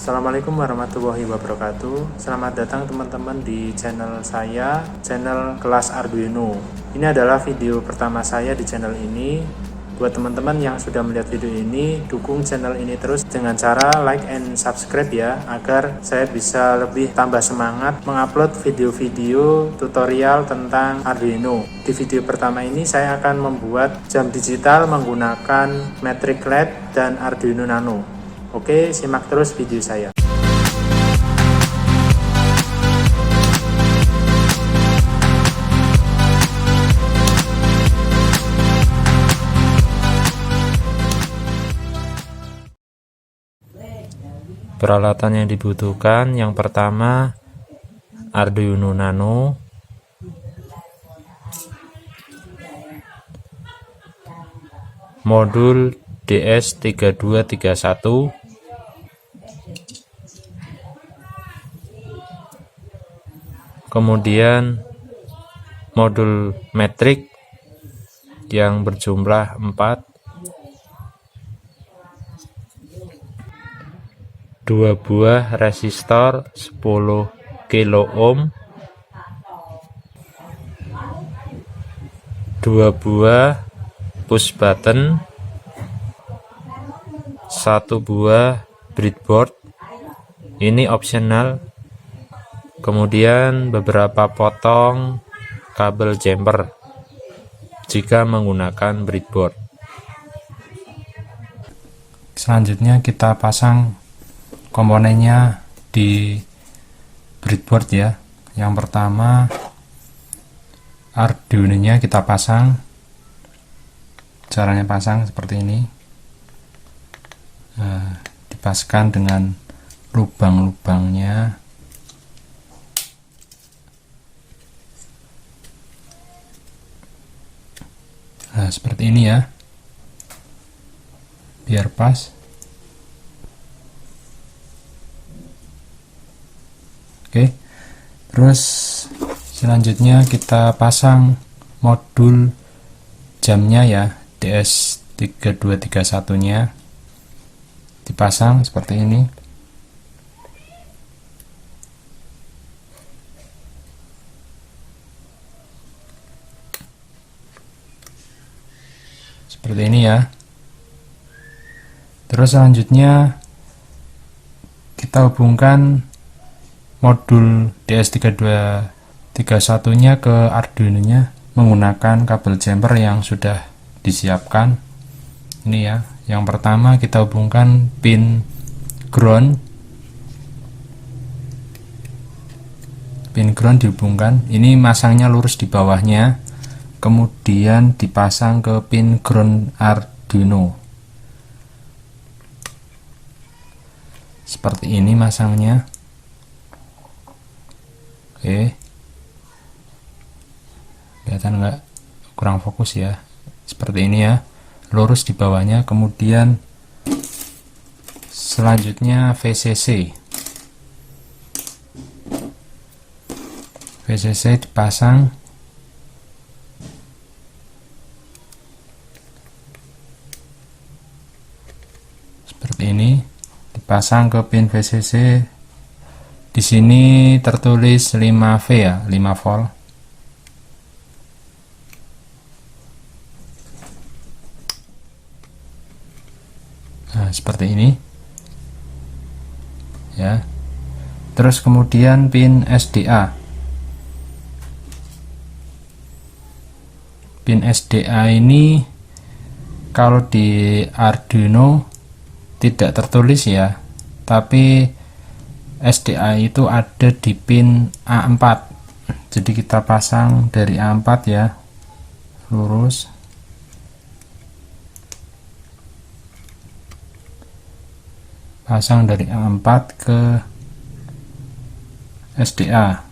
Assalamualaikum warahmatullahi wabarakatuh. Selamat datang teman-teman di channel saya, channel kelas Arduino. Ini adalah video pertama saya di channel ini. Buat teman-teman yang sudah melihat video ini, dukung channel ini terus dengan cara like and subscribe ya, agar saya bisa lebih tambah semangat mengupload video-video tutorial tentang Arduino. Di video pertama ini saya akan membuat jam digital menggunakan Matrix LED dan Arduino Nano. Oke, simak terus video saya. Peralatan yang dibutuhkan, yang pertama Arduino Nano, modul DS3231, kemudian modul Matrix yang berjumlah 4, 2 buah resistor 10 kilo ohm, 2 buah push button, 1 buah breadboard, ini opsional, kemudian beberapa potong kabel jumper jika menggunakan breadboard. Selanjutnya kita pasang komponennya di breadboard ya. Yang pertama Arduino-nya kita pasang. Caranya pasang seperti ini. Dipaskan dengan lubang-lubangnya. Nah, seperti ini ya, biar pas. Oke, terus selanjutnya kita pasang modul jamnya ya, DS3231 nya dipasang seperti ini. Seperti ini ya. Terus selanjutnya kita hubungkan modul DS3231 nya ke Arduino nya menggunakan kabel jumper yang sudah disiapkan. Ini ya. Yang pertama kita hubungkan pin ground. Pin ground dihubungkan. Ini masangnya lurus di bawahnya. Kemudian dipasang ke pin ground Arduino. Seperti ini masangnya. Oke, kelihatan nggak? Kurang fokus ya. Seperti ini ya, lurus di bawahnya. Kemudian selanjutnya VCC dipasang. Seperti ini, dipasang ke pin VCC. Di sini tertulis 5V ya, 5 volt. Nah, seperti ini. Ya. Terus kemudian pin SDA. Pin SDA ini kalau di Arduino tidak tertulis ya, tapi SDA itu ada di pin A4. Jadi kita pasang dari A4 ya, lurus. Pasang dari A4 ke SDA.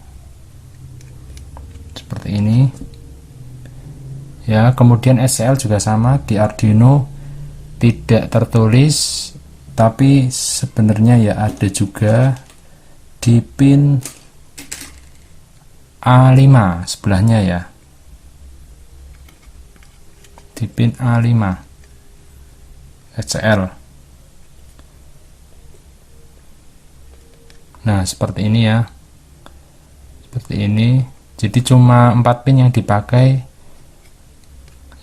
Seperti ini. Ya, kemudian SCL juga sama, di Arduino tidak tertulis, tapi sebenarnya ya ada juga di pin A5 sebelahnya ya, di pin A5 SCL. Nah, seperti ini ya, seperti ini. Jadi cuma 4 pin yang dipakai,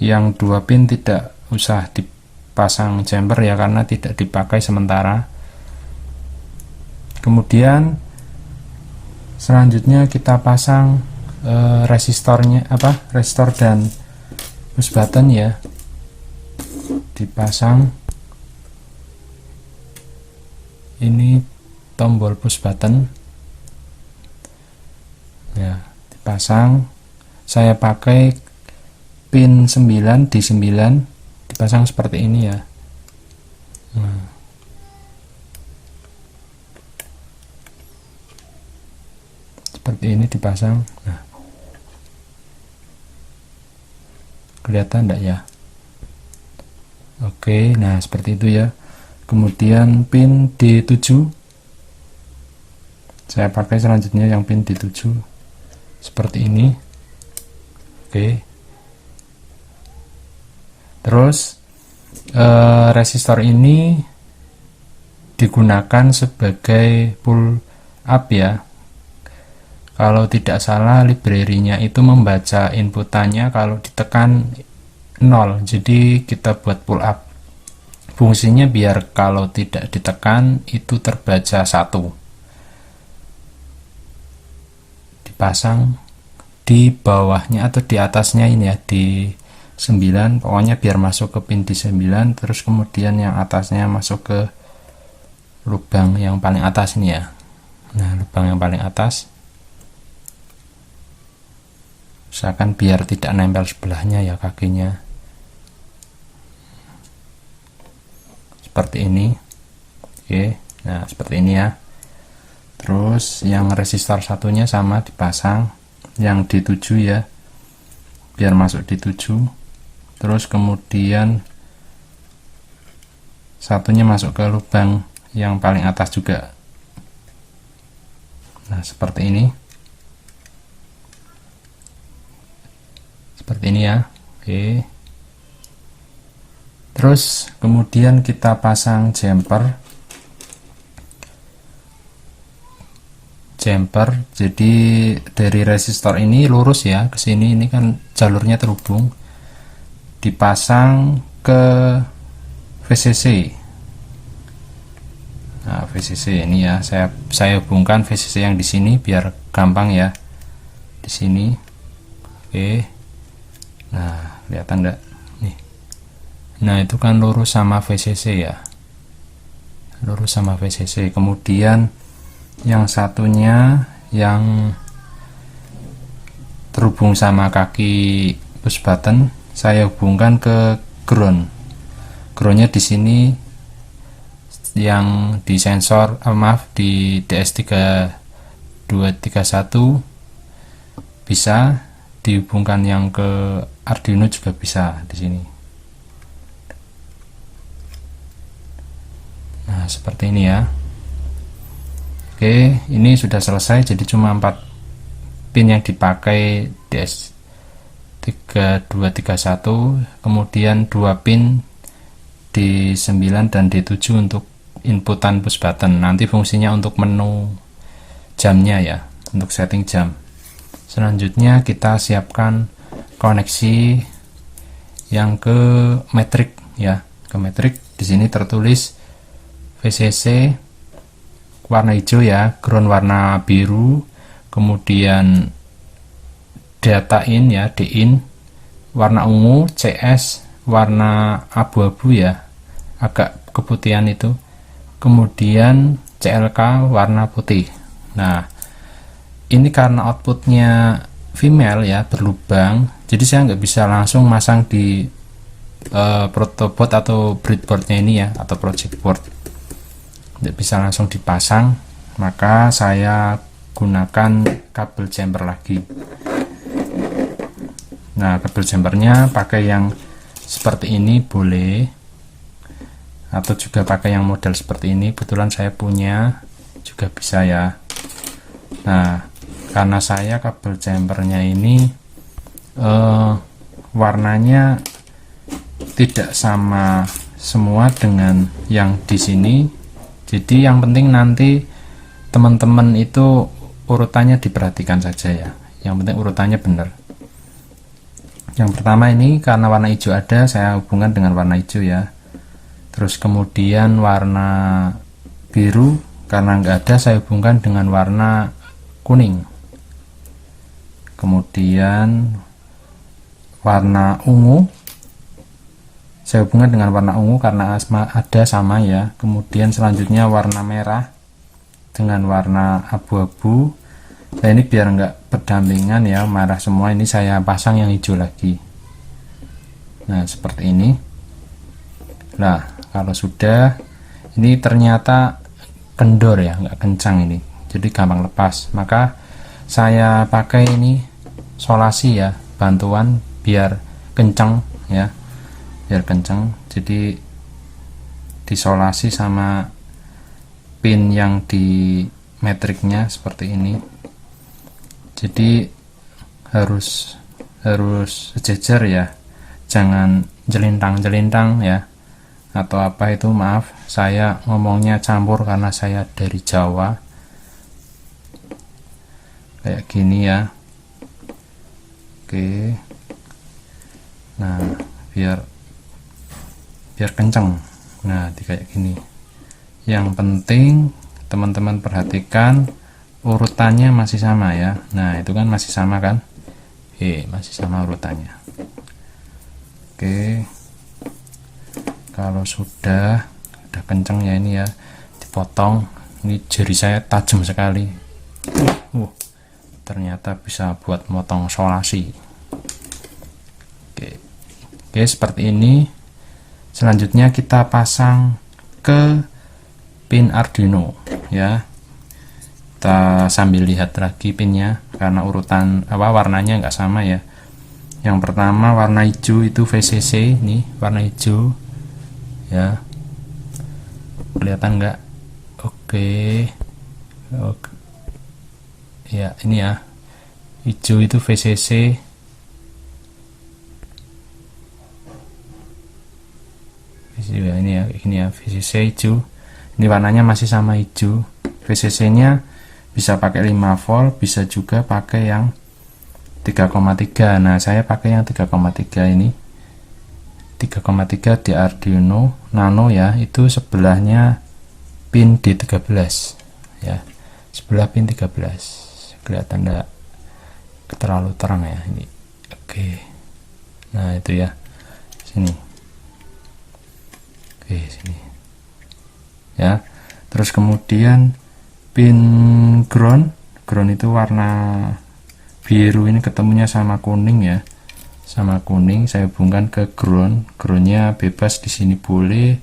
yang 2 pin tidak usah dipasang jumper ya, karena tidak dipakai sementara. Kemudian selanjutnya kita pasang resistornya, resistor dan push button ya, dipasang. Ini tombol push button ya, dipasang. Saya pakai pin 9 di 9, dipasang seperti ini ya. Nah, seperti ini dipasang. Nah, kelihatan enggak ya? Oke, nah seperti itu ya. Kemudian pin D7 saya pakai selanjutnya, yang pin D7 seperti ini. Oke, terus resistor ini digunakan sebagai pull up ya. Kalau tidak salah, library-nya itu membaca inputannya kalau ditekan 0, jadi kita buat pull up. Fungsinya biar kalau tidak ditekan itu terbaca 1. Dipasang di bawahnya atau di atasnya ini ya, di 9, pokoknya biar masuk ke pin di 9, terus kemudian yang atasnya masuk ke lubang yang paling atas ini ya. Nah, lubang yang paling atas, usahakan biar tidak nempel sebelahnya ya kakinya, seperti ini. Oke, nah seperti ini ya. Terus yang resistor satunya sama dipasang, yang D7 ya, biar masuk D7. Terus kemudian satunya masuk ke lubang yang paling atas juga. Nah, seperti ini. Seperti ini ya. Oke. Terus kemudian kita pasang jumper. Jadi dari resistor ini lurus ya ke sini, ini kan jalurnya terhubung, dipasang ke VCC. Nah, VCC ini ya, saya hubungkan VCC yang di sini biar gampang ya, di sini. Oke, nah kelihatan enggak nih? Nah, itu kan lurus sama VCC ya, lurus sama VCC. Kemudian yang satunya yang terhubung sama kaki push button saya hubungkan ke ground. Groundnya di sini, yang di sensor, di DS3231 bisa dihubungkan, yang ke Arduino juga bisa di sini. Nah, seperti ini ya. Oke, ini sudah selesai, jadi cuma 4 pin yang dipakai DS3231, kemudian 2 pin D9 dan D7 untuk inputan push button. Nanti fungsinya untuk menu jamnya ya, untuk setting jam. Selanjutnya kita siapkan koneksi yang ke matrix ya, ke matrix. Di sini tertulis VCC warna hijau ya, ground warna biru, kemudian data in ya, DIN warna ungu, CS warna abu-abu ya, agak keputihan itu, kemudian CLK warna putih. Nah, ini karena outputnya female ya, berlubang, jadi saya nggak bisa langsung masang di protoboard atau breadboardnya ini ya, atau project board, tidak bisa langsung dipasang, maka saya gunakan kabel jumper lagi. Nah, kabel jumpernya pakai yang seperti ini boleh, atau juga pakai yang model seperti ini, kebetulan saya punya juga bisa ya. Nah, karena saya kabel jumpernya ini warnanya tidak sama semua dengan yang di sini, jadi yang penting nanti teman-teman itu urutannya diperhatikan saja ya, yang penting urutannya benar. Yang pertama ini karena warna hijau ada, saya hubungkan dengan warna hijau ya. Terus kemudian warna biru karena nggak ada, saya hubungkan dengan warna kuning. Kemudian warna ungu saya hubungkan dengan warna ungu karena ada sama ya. Kemudian selanjutnya warna merah dengan warna abu-abu. Nah ini biar nggak berdampingan ya, merah semua, ini saya pasang yang hijau lagi. Nah seperti ini. Nah kalau sudah, ini ternyata kendor ya, nggak kencang ini, jadi gampang lepas. Maka saya pakai ini solasi ya, bantuan biar kencang ya, biar kencang. Jadi disolasi sama pin yang di metriknya seperti ini. Jadi harus sejajar ya, jangan jelintang-jelintang ya, atau apa itu, maaf saya ngomongnya campur karena saya dari Jawa, kayak gini ya. Oke, nah biar kenceng. Nah kayak gini. Yang penting teman-teman perhatikan urutannya masih sama ya. Nah itu kan masih sama kan, oke masih sama urutannya. Oke, kalau sudah kenceng ya ini ya, dipotong. Ini jari saya tajam sekali, ternyata bisa buat motong solasi. Oke seperti ini. Selanjutnya kita pasang ke pin Arduino ya. Kita sambil lihat lagi pinnya karena urutan warnanya nggak sama ya. Yang pertama warna hijau itu VCC, nih warna hijau ya, kelihatan nggak? Oke. Ya ini ya, hijau itu VCC. Ya, ini ya, ini ya VCC hijau. Ini warnanya masih sama hijau. VCC nya bisa pakai 5 volt, bisa juga pakai yang 3,3. Nah saya pakai yang 3,3 ini, 3,3 di Arduino Nano ya. Itu sebelahnya pin D13 ya, sebelah pin 13. Kelihatan enggak terlalu terang ya ini. Oke, nah itu ya, sini. Oke sini ya. Terus kemudian pin ground itu warna biru, ini ketemunya sama kuning ya, sama kuning. Saya hubungkan ke groundnya bebas, di sini boleh,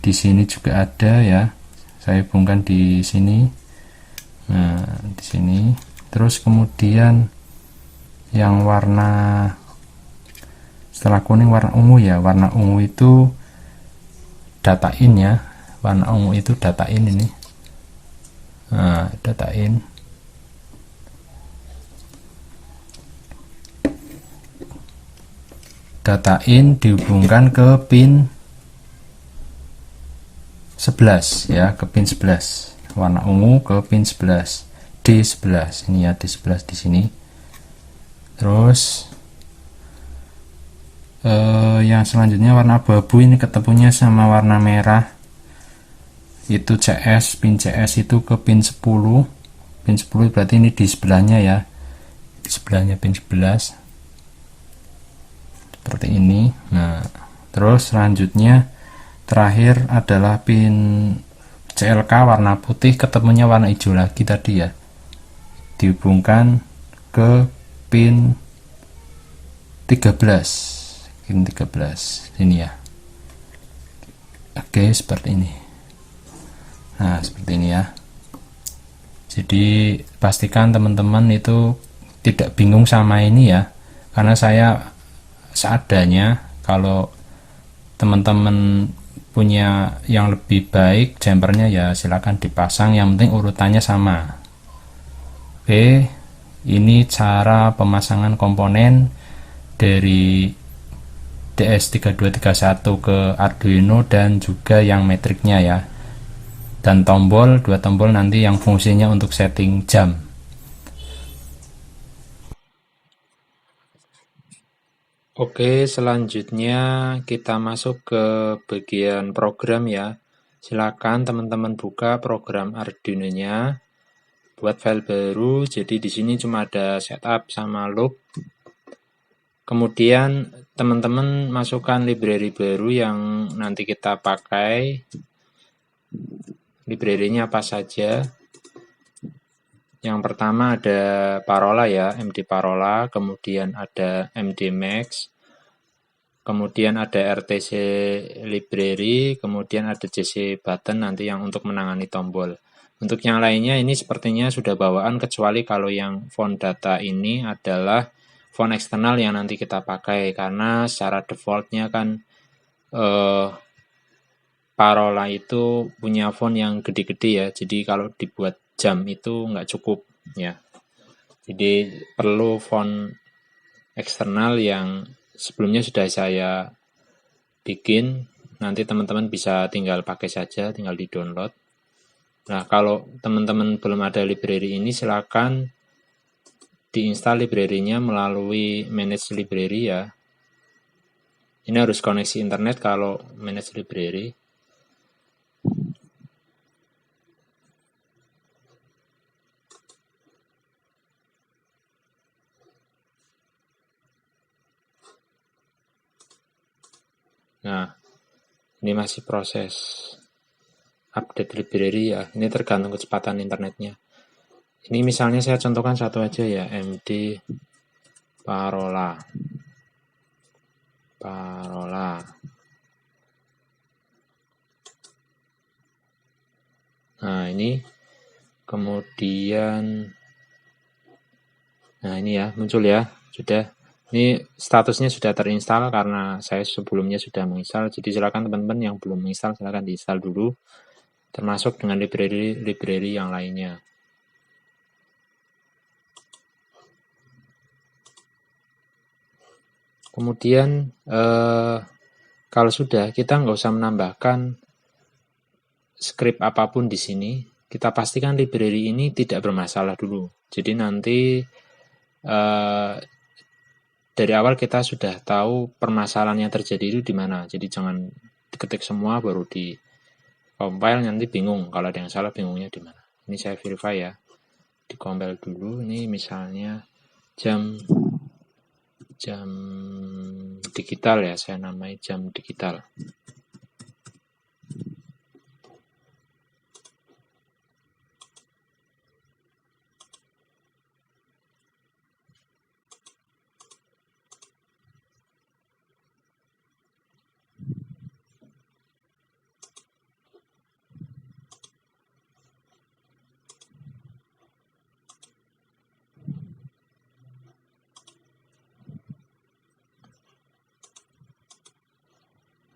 di sini juga ada ya, saya hubungkan di sini. Nah di sini. Terus kemudian yang warna setelah kuning warna ungu ya, warna ungu itu data in ya, warna ungu itu data in ini. Nah, data in. Data in dihubungkan ke pin 11 ya, ke pin 11. Warna ungu ke pin 11. D11 ini ya, D11 di sini. Terus yang selanjutnya warna abu-abu, ini ketemunya sama warna merah. Itu CS, pin CS itu ke pin 10. Pin 10 berarti ini di sebelahnya ya, di sebelahnya pin 11 seperti ini. Nah terus selanjutnya terakhir adalah pin CLK warna putih, ketemunya warna hijau lagi tadi ya, dihubungkan ke pin 13, pin 13 ini ya. Oke seperti ini. Nah seperti ini ya. Jadi pastikan teman-teman itu tidak bingung sama ini ya, karena saya seadanya. Kalau teman-teman punya yang lebih baik jumpernya ya silakan dipasang, yang penting urutannya sama. Oke, ini cara pemasangan komponen dari DS3231 ke Arduino dan juga yang metriknya ya. dan tombol, dua tombol nanti yang fungsinya untuk setting jam. Oke, selanjutnya kita masuk ke bagian program ya. Silakan teman-teman buka program Arduino-nya, buat file baru. Jadi di sini cuma ada setup sama loop. Kemudian teman-teman masukkan library baru yang nanti kita pakai. Library-nya apa saja? Yang pertama ada Parola ya, MD Parola, kemudian ada MD Max, kemudian ada RTC Library, kemudian ada JC Button nanti yang untuk menangani tombol. Untuk yang lainnya ini sepertinya sudah bawaan, kecuali kalau yang font data ini adalah font eksternal yang nanti kita pakai, karena secara defaultnya kan Parola itu punya font yang gede-gede ya, jadi kalau dibuat jam itu nggak cukup ya. Jadi perlu font eksternal yang sebelumnya sudah saya bikin, nanti teman-teman bisa tinggal pakai saja, tinggal di-download. Nah, kalau teman-teman belum ada library ini, silakan diinstal library-nya melalui manage library ya. Ini harus koneksi internet kalau manage library. Nah, ini masih proses update library ya. Ini tergantung kecepatan internetnya. Ini misalnya saya contohkan satu aja ya, MD Parola. Nah, ini kemudian, nah ini ya, muncul ya, sudah. Ini statusnya sudah terinstall karena saya sebelumnya sudah menginstal. Jadi silakan teman-teman yang belum menginstal, silakan diinstal dulu, termasuk dengan library yang lainnya. Kemudian kalau sudah, kita nggak usah menambahkan script apapun di sini. Kita pastikan library ini tidak bermasalah dulu. Jadi nanti dari awal kita sudah tahu permasalahan yang terjadi itu di mana. Jadi jangan diketik semua baru di compile, nanti bingung. Kalau ada yang salah, bingungnya di mana. Ini saya verify ya. Di compile dulu. Ini misalnya jam digital ya, saya namai jam digital.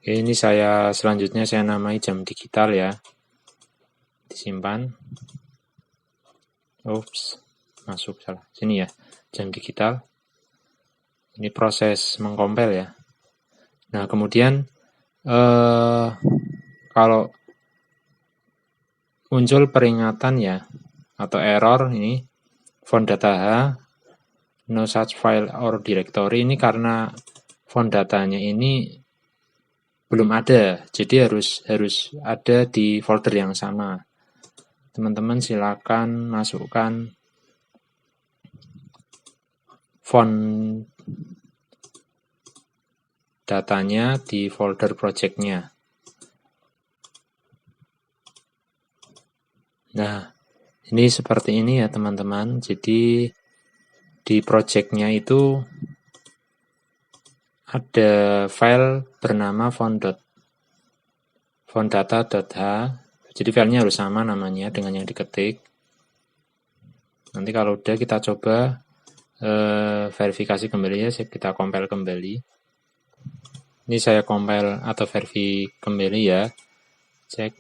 Oke, ini selanjutnya saya namai jam digital ya. Disimpan. Ups, masuk salah. Sini ya, jam digital. Ini proses mengkompil ya. Nah, kemudian kalau muncul peringatan ya, atau error ini, font data H, no such file or directory, ini karena font datanya ini belum ada, jadi harus ada di folder yang sama. Teman-teman silakan masukkan font datanya di folder project-nya. Nah, ini seperti ini ya teman-teman. Jadi di project-nya itu ada file bernama fontdata.h. Jadi filenya harus sama namanya dengan yang diketik. Nanti kalau udah kita coba verifikasi kembali ya, kita compile kembali. Ini saya compile atau versi kembali ya. Cek.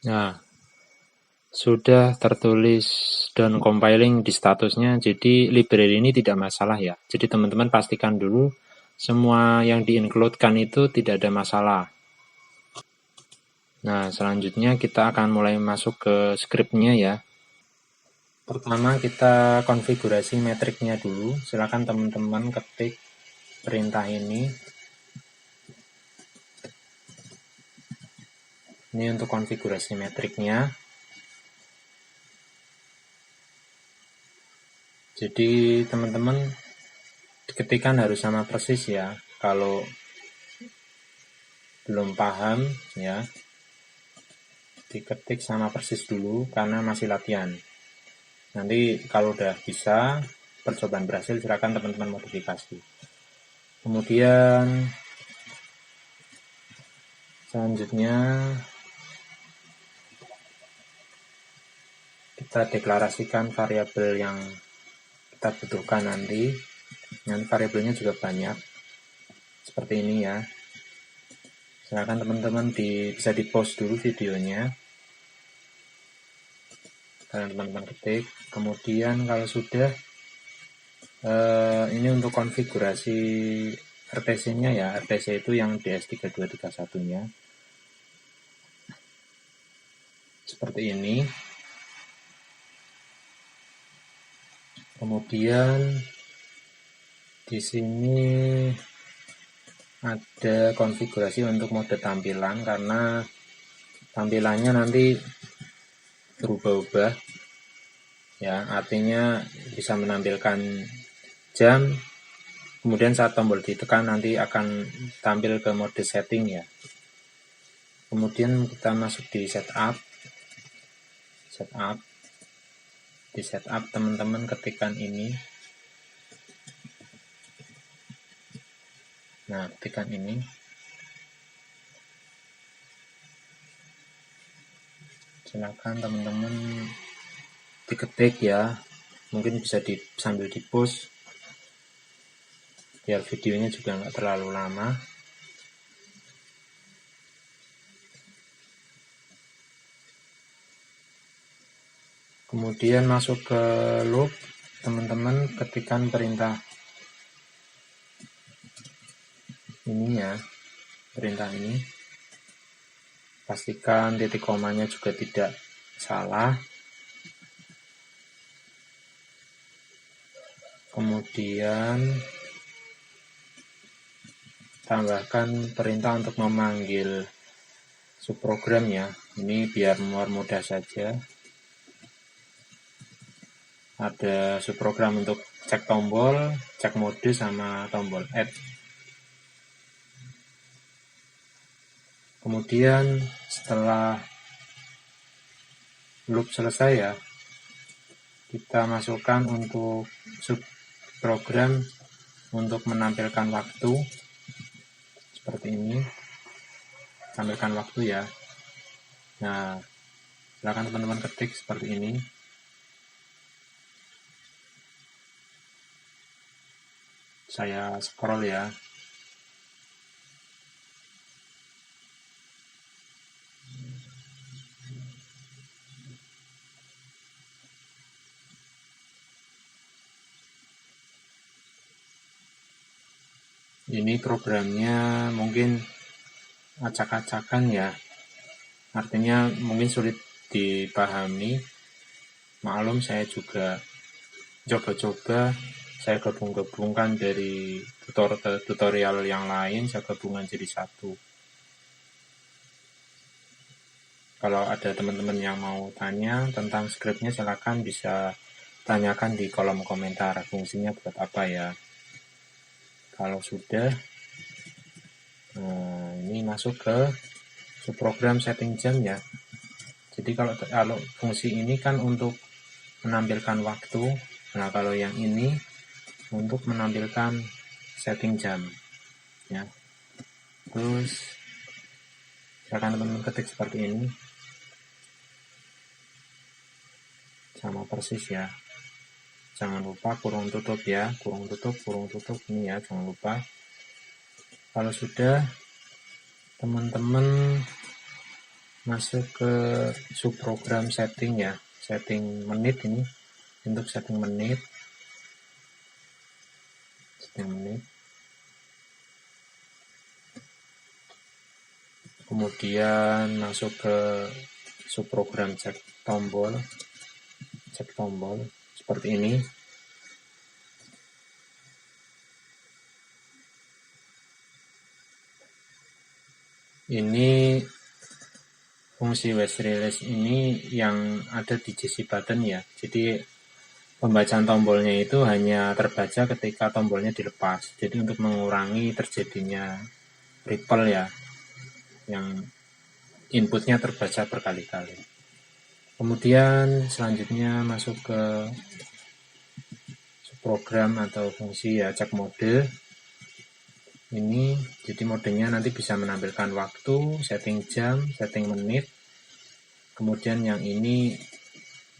Nah, sudah tertulis down compiling di statusnya, jadi library ini tidak masalah ya. Jadi teman-teman pastikan dulu semua yang di-include-kan itu tidak ada masalah. Nah, selanjutnya kita akan mulai masuk ke scriptnya ya. Pertama kita konfigurasi metriknya dulu. Silakan teman-teman ketik perintah ini. Ini untuk konfigurasi metriknya. Jadi teman-teman ketikkan harus sama persis ya. Kalau belum paham ya, diketik sama persis dulu karena masih latihan. Nanti kalau udah bisa, percobaan berhasil, silakan teman-teman modifikasi. Kemudian selanjutnya kita deklarasikan variabel yang kita butuhkan nanti. Nanti variabelnya juga banyak seperti ini ya. Silakan teman-teman bisa di pause dulu videonya. Kalian teman-teman ketik. Kemudian kalau sudah ini untuk konfigurasi RTC-nya ya. RTC itu yang DS3231-nya. Seperti ini. Kemudian di sini ada konfigurasi untuk mode tampilan karena tampilannya nanti berubah-ubah ya, artinya bisa menampilkan jam, kemudian saat tombol ditekan nanti akan tampil ke mode setting ya. Kemudian kita masuk di setup. Di setup teman-teman ketikkan ini. Nah, ketikkan ini. Silakan teman-teman diketik ya. Mungkin bisa sambil di pause biar videonya juga nggak terlalu lama. Kemudian masuk ke loop, teman-teman ketikkan perintah ini ya, perintah ini. Pastikan titik komanya juga tidak salah. Kemudian tambahkan perintah untuk memanggil subprogram ya. Ini biar mudah saja. Ada subprogram untuk cek tombol, cek mode, sama tombol add. Kemudian setelah loop selesai ya, kita masukkan untuk subprogram untuk menampilkan waktu seperti ini. Tampilkan waktu ya. Nah, silakan teman-teman ketik seperti ini. Saya scroll ya. Ini programnya mungkin acak-acakan ya. Artinya mungkin sulit dipahami. Maklum, saya juga coba-coba, saya gabung-gabungkan dari tutorial yang lain, saya gabungkan jadi satu. Kalau ada teman-teman yang mau tanya tentang scriptnya, silakan bisa tanyakan di kolom komentar fungsinya buat apa ya. Kalau sudah, ini masuk ke subprogram setting jam ya. Jadi kalau fungsi ini kan untuk menampilkan waktu. Nah, kalau yang ini untuk menampilkan setting jam ya. Terus silakan teman-teman ketik seperti ini. Sama persis ya. Jangan lupa kurung tutup ya, kurung tutup ini ya, jangan lupa. Kalau sudah, teman-teman masuk ke subprogram setting ya, setting menit. Ini untuk setting menit, kemudian masuk ke subprogram cek tombol seperti ini. Ini fungsi west release ini yang ada di JC button ya. Jadi pembacaan tombolnya itu hanya terbaca ketika tombolnya dilepas. Jadi untuk mengurangi terjadinya ripple ya, yang inputnya terbaca berkali-kali. Kemudian selanjutnya masuk ke program atau fungsi ya, cek mode. Ini jadi modenya nanti bisa menampilkan waktu, setting jam, setting menit. Kemudian yang ini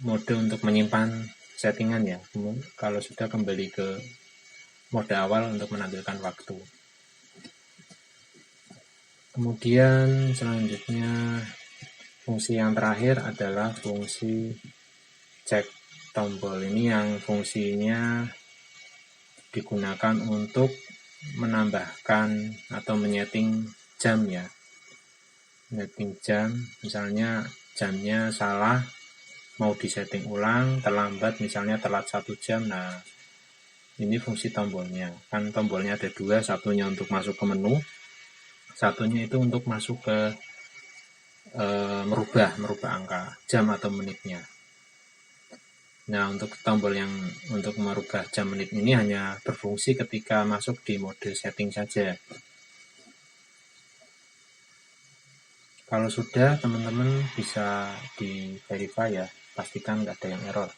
mode untuk menyimpan settingan ya. Kalau sudah kembali ke mode awal untuk menampilkan waktu. Kemudian selanjutnya fungsi yang terakhir adalah fungsi cek tombol. Ini yang fungsinya digunakan untuk menambahkan atau menyeting jam ya. Setting jam, misalnya jamnya salah, mau disetting ulang, terlambat, misalnya telat 1 jam. Nah, ini fungsi tombolnya. Kan tombolnya ada 2, satunya untuk masuk ke menu, satunya itu untuk masuk ke merubah angka jam atau menitnya. Nah, untuk tombol yang untuk merubah jam menit ini hanya berfungsi ketika masuk di mode setting saja. Kalau sudah, teman-teman bisa di verify ya, pastikan nggak ada yang error.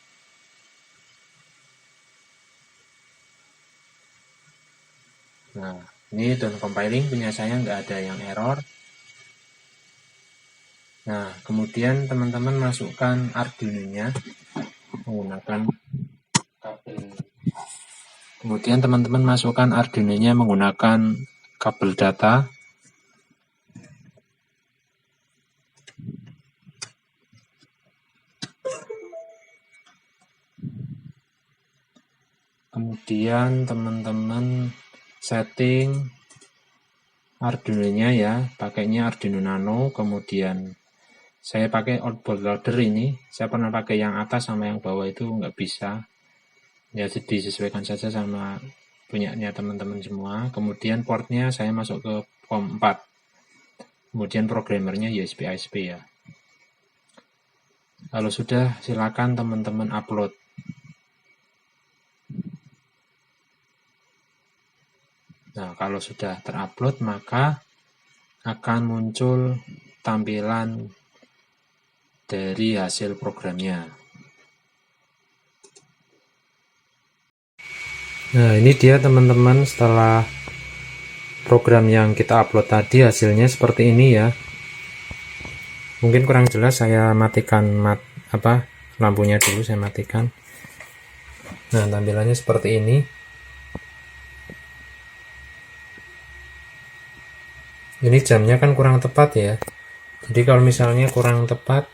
Nah, ini down compiling punya saya nggak ada yang error. Nah, kemudian teman-teman masukkan Arduino-nya menggunakan kabel. Kemudian teman-teman masukkan Arduino-nya menggunakan kabel data. Kemudian teman-teman setting Arduino-nya ya, pakainya Arduino Nano. Kemudian saya pakai outboard loader ini. Saya pernah pakai yang atas sama yang bawah itu nggak bisa. Ya, disesuaikan saja sama punyanya teman-teman semua. Kemudian portnya saya masuk ke COM 4. Kemudian programmernya USB ISP ya. Kalau sudah, silakan teman-teman upload. Nah, kalau sudah terupload, maka akan muncul tampilan dari hasil programnya. Nah, ini dia teman-teman, setelah program yang kita upload tadi hasilnya seperti ini ya. Mungkin kurang jelas, saya matikan lampunya dulu, saya matikan. Nah, tampilannya seperti ini. Ini jamnya kan kurang tepat ya. Jadi kalau misalnya kurang tepat,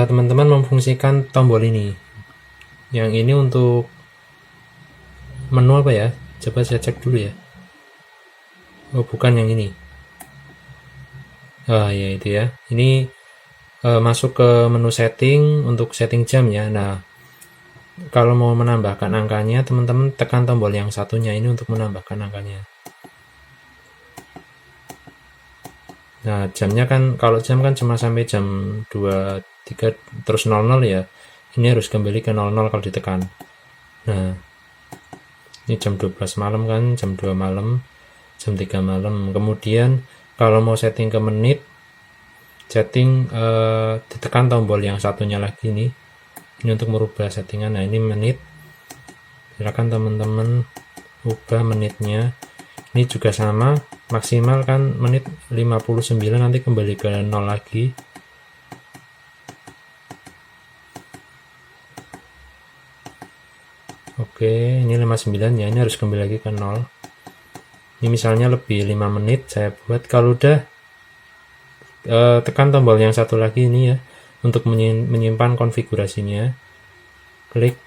teman-teman memfungsikan tombol ini. Yang ini untuk menu apa ya? Coba saya cek dulu ya. Oh, bukan yang ini. Ya itu ya. Ini masuk ke menu setting untuk setting jam ya. Nah, kalau mau menambahkan angkanya, teman-teman tekan tombol yang satunya ini untuk menambahkan angkanya. Nah, jamnya kan, kalau jam kan cuma sampai jam 2, 3, terus 00 ya. Ini harus kembali ke 00 kalau ditekan. Nah, ini jam 12 malam kan, jam 2 malam, jam 3 malam. Kemudian kalau mau setting ke menit, setting ditekan tombol yang satunya lagi nih. Ini untuk merubah settingan. Nah, ini menit. Silakan teman-teman ubah menitnya. Ini juga sama, maksimal kan menit 59, nanti kembali ke 0 lagi. Oke, ini 59 ya, ini harus kembali lagi ke 0. Ini misalnya lebih 5 menit saya buat. Kalau udah tekan tombol yang satu lagi ini ya, untuk menyimpan konfigurasinya. Klik.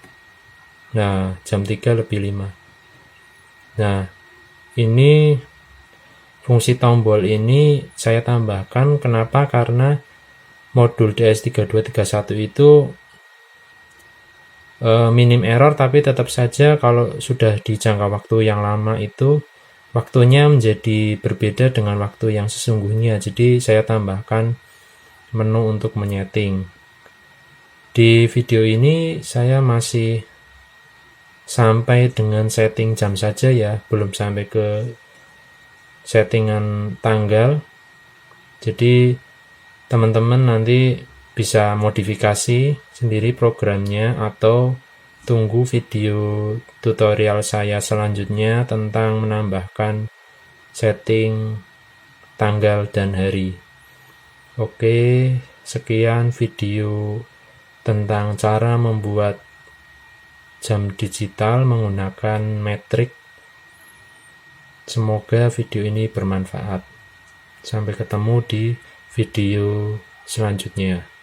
Nah, jam 3:05. Nah, ini fungsi tombol ini saya tambahkan. Kenapa? Karena modul DS3231 itu minim error, tapi tetap saja kalau sudah di jangka waktu yang lama itu waktunya menjadi berbeda dengan waktu yang sesungguhnya. Jadi saya tambahkan menu untuk menyeting. Di video ini saya masih sampai dengan setting jam saja ya, belum sampai ke settingan tanggal. Jadi teman-teman nanti bisa modifikasi sendiri programnya, atau tunggu video tutorial saya selanjutnya tentang menambahkan setting tanggal dan hari. Oke, sekian video tentang cara membuat jam digital menggunakan metrik. Semoga video ini bermanfaat. Sampai ketemu di video selanjutnya.